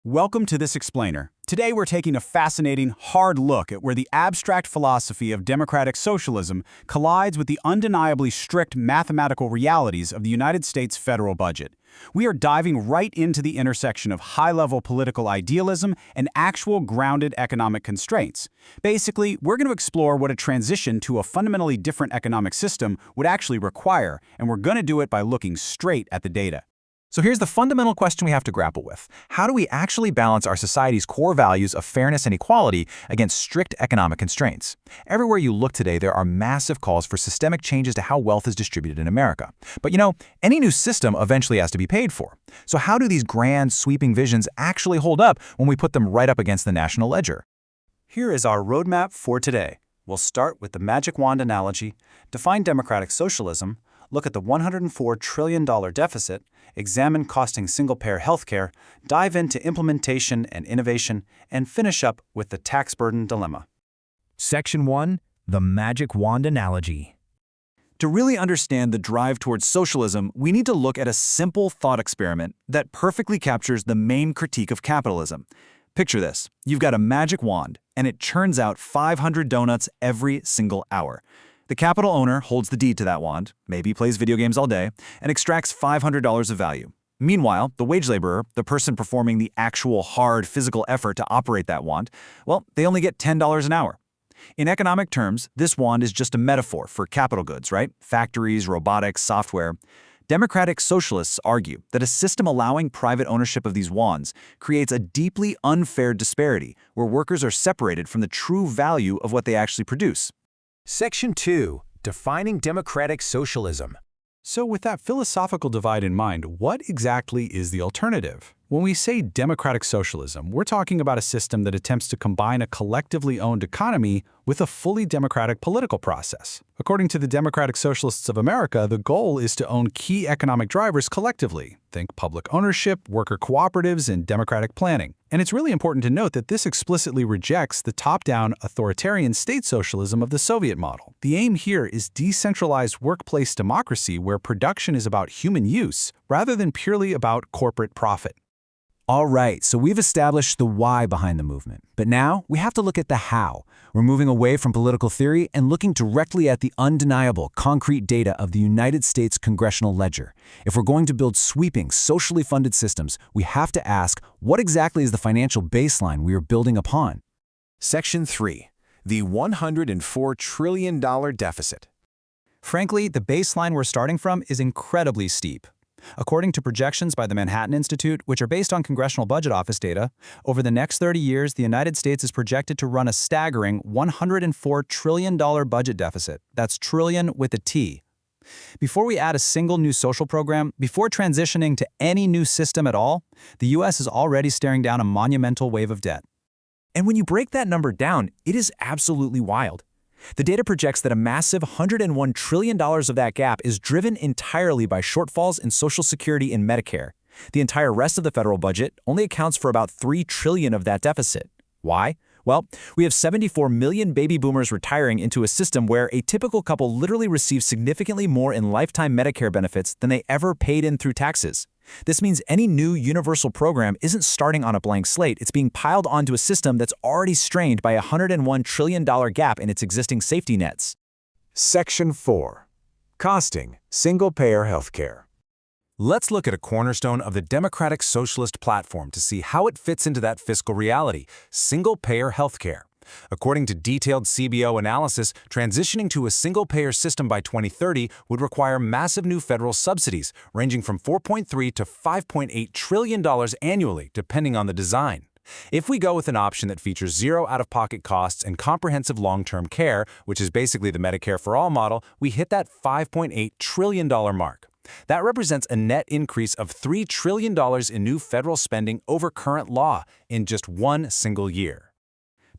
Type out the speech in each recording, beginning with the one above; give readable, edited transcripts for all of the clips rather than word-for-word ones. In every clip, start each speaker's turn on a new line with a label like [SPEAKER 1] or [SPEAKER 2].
[SPEAKER 1] Welcome to this explainer. Today we're taking a fascinating, hard look at where the abstract philosophy of democratic socialism collides with the undeniably strict mathematical realities of the United States federal budget. We are diving right into the intersection of high-level political idealism and actual grounded economic constraints. Basically, we're going to explore what a transition to a fundamentally different economic system would actually require, and we're going to do it by looking straight at the data.
[SPEAKER 2] So here's the fundamental question we have to grapple with. How do we actually balance our society's core values of fairness and equality against strict economic constraints? Everywhere you look today, there are massive calls for systemic changes to how wealth is distributed in America. But any new system eventually has to be paid for. So how do these grand, sweeping visions actually hold up when we put them right up against the national ledger?
[SPEAKER 1] Here is our roadmap for today. We'll start with the magic wand analogy, define democratic socialism, look at the $104 trillion deficit, examine costing single-payer healthcare, dive into implementation and innovation, and finish up with the tax burden dilemma.
[SPEAKER 3] Section 1. The Magic Wand Analogy.
[SPEAKER 2] To really understand the drive towards socialism, we need to look at a simple thought experiment that perfectly captures the main critique of capitalism. Picture this. You've got a magic wand, and it churns out 500 donuts every single hour. The capital owner holds the deed to that wand, maybe plays video games all day, and extracts $500 of value. Meanwhile, the wage laborer, the person performing the actual hard physical effort to operate that wand, well, they only get $10 an hour. In economic terms, this wand is just a metaphor for capital goods, right? Factories, robotics, software. Democratic socialists argue that a system allowing private ownership of these wands creates a deeply unfair disparity where workers are separated from the true value of what they actually produce.
[SPEAKER 3] Section 2. Defining democratic socialism.
[SPEAKER 1] So with that philosophical divide in mind, what exactly is the alternative? When we say democratic socialism, we're talking about a system that attempts to combine a collectively owned economy with a fully democratic political process. According to the Democratic Socialists of America, the goal is to own key economic drivers collectively. Think public ownership, worker cooperatives, and democratic planning. And it's really important to note that this explicitly rejects the top-down authoritarian state socialism of the Soviet model. The aim here is decentralized workplace democracy where production is about human use rather than purely about corporate profit.
[SPEAKER 3] All right, so we've established the why behind the movement. But now we have to look at the how. We're moving away from political theory and looking directly at the undeniable, concrete data of the United States congressional ledger. If we're going to build sweeping, socially funded systems, we have to ask, what exactly is the financial baseline we are building upon?
[SPEAKER 4] Section 3. The $104 trillion deficit.
[SPEAKER 5] Frankly, the baseline we're starting from is incredibly steep. According to projections by the Manhattan Institute, which are based on Congressional Budget Office data, over the next 30 years, the United States is projected to run a staggering $104 trillion budget deficit. That's trillion with a T. Before we add a single new social program, before transitioning to any new system at all, the U.S. is already staring down a monumental wave of debt.
[SPEAKER 2] And when you break that number down, it is absolutely wild. The data projects that a massive $101 trillion of that gap is driven entirely by shortfalls in Social Security and Medicare. The entire rest of the federal budget only accounts for about $3 trillion of that deficit. Why? Well, we have 74 million baby boomers retiring into a system where a typical couple literally receives significantly more in lifetime Medicare benefits than they ever paid in through taxes. This means any new universal program isn't starting on a blank slate, it's being piled onto a system that's already strained by a $101 trillion gap in its existing safety nets.
[SPEAKER 4] Section 4. Costing single-payer healthcare.
[SPEAKER 2] Let's look at a cornerstone of the Democratic Socialist platform to see how it fits into that fiscal reality: single-payer healthcare. According to detailed CBO analysis, transitioning to a single-payer system by 2030 would require massive new federal subsidies, ranging from $4.3 to $5.8 trillion annually, depending on the design. If we go with an option that features zero out-of-pocket costs and comprehensive long-term care, which is basically the Medicare for All model, we hit that $5.8 trillion mark. That represents a net increase of $3 trillion in new federal spending over current law in just one single year.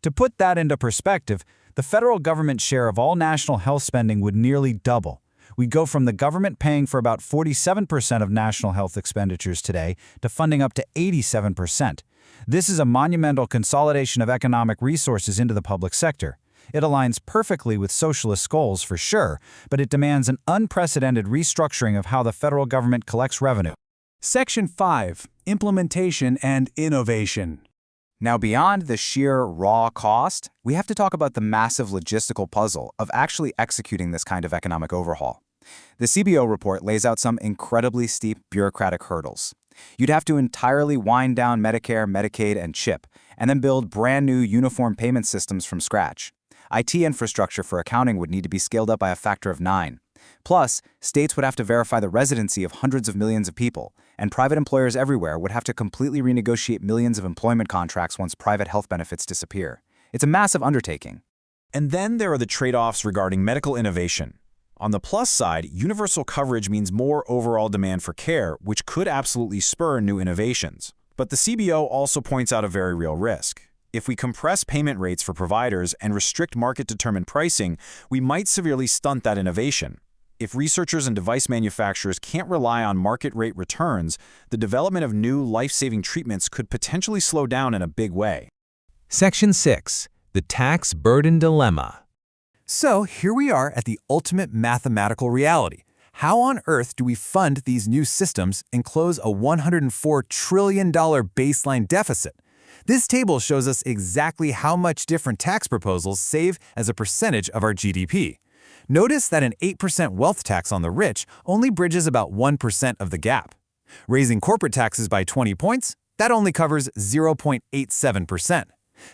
[SPEAKER 5] To put that into perspective, the federal government share of all national health spending would nearly double. We'd go from the government paying for about 47% of national health expenditures today to funding up to 87%. This is a monumental consolidation of economic resources into the public sector. It aligns perfectly with socialist goals for sure, but it demands an unprecedented restructuring of how the federal government collects revenue.
[SPEAKER 3] Section 5. Implementation and Innovation.
[SPEAKER 5] Now, beyond the sheer raw cost, we have to talk about the massive logistical puzzle of actually executing this kind of economic overhaul. The CBO report lays out some incredibly steep bureaucratic hurdles. You'd have to entirely wind down Medicare, Medicaid, and CHIP, and then build brand new uniform payment systems from scratch. IT infrastructure for accounting would need to be scaled up by a factor of 9. Plus, states would have to verify the residency of hundreds of millions of people, and private employers everywhere would have to completely renegotiate millions of employment contracts once private health benefits disappear. It's a massive undertaking.
[SPEAKER 2] And then there are the trade-offs regarding medical innovation. On the plus side, universal coverage means more overall demand for care, which could absolutely spur new innovations. But the CBO also points out a very real risk. If we compress payment rates for providers and restrict market-determined pricing, we might severely stunt that innovation. If researchers and device manufacturers can't rely on market rate returns, the development of new life-saving treatments could potentially slow down in a big way.
[SPEAKER 6] Section 6. The Tax Burden Dilemma.
[SPEAKER 3] So here we are at the ultimate mathematical reality. How on earth do we fund these new systems and close a $104 trillion baseline deficit? This table shows us exactly how much different tax proposals save as a percentage of our GDP. Notice that an 8% wealth tax on the rich only bridges about 1% of the gap. Raising corporate taxes by 20 points, that only covers 0.87%.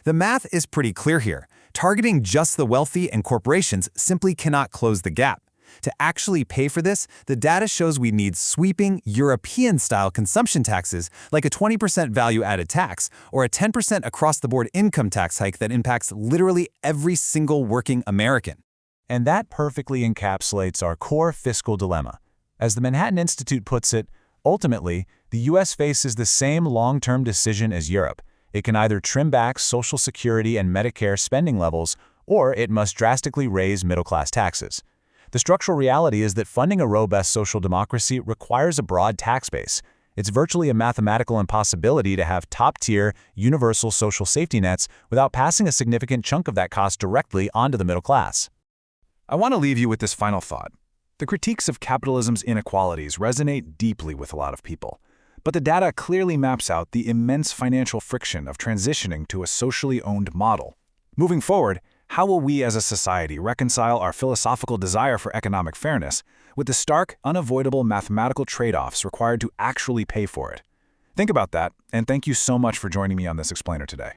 [SPEAKER 3] The math is pretty clear here. Targeting just the wealthy and corporations simply cannot close the gap. To actually pay for this, the data shows we need sweeping European-style consumption taxes like a 20% value-added tax or a 10% across-the-board income tax hike that impacts literally every single working American.
[SPEAKER 1] And that perfectly encapsulates our core fiscal dilemma. As the Manhattan Institute puts it, ultimately, the U.S. faces the same long-term decision as Europe. It can either trim back Social Security and Medicare spending levels, or it must drastically raise middle-class taxes. The structural reality is that funding a robust social democracy requires a broad tax base. It's virtually a mathematical impossibility to have top-tier, universal social safety nets without passing a significant chunk of that cost directly onto the middle class.
[SPEAKER 2] I want to leave you with this final thought. The critiques of capitalism's inequalities resonate deeply with a lot of people, but the data clearly maps out the immense financial friction of transitioning to a socially owned model. Moving forward, how will we as a society reconcile our philosophical desire for economic fairness with the stark, unavoidable mathematical trade-offs required to actually pay for it? Think about that, and thank you so much for joining me on this explainer today.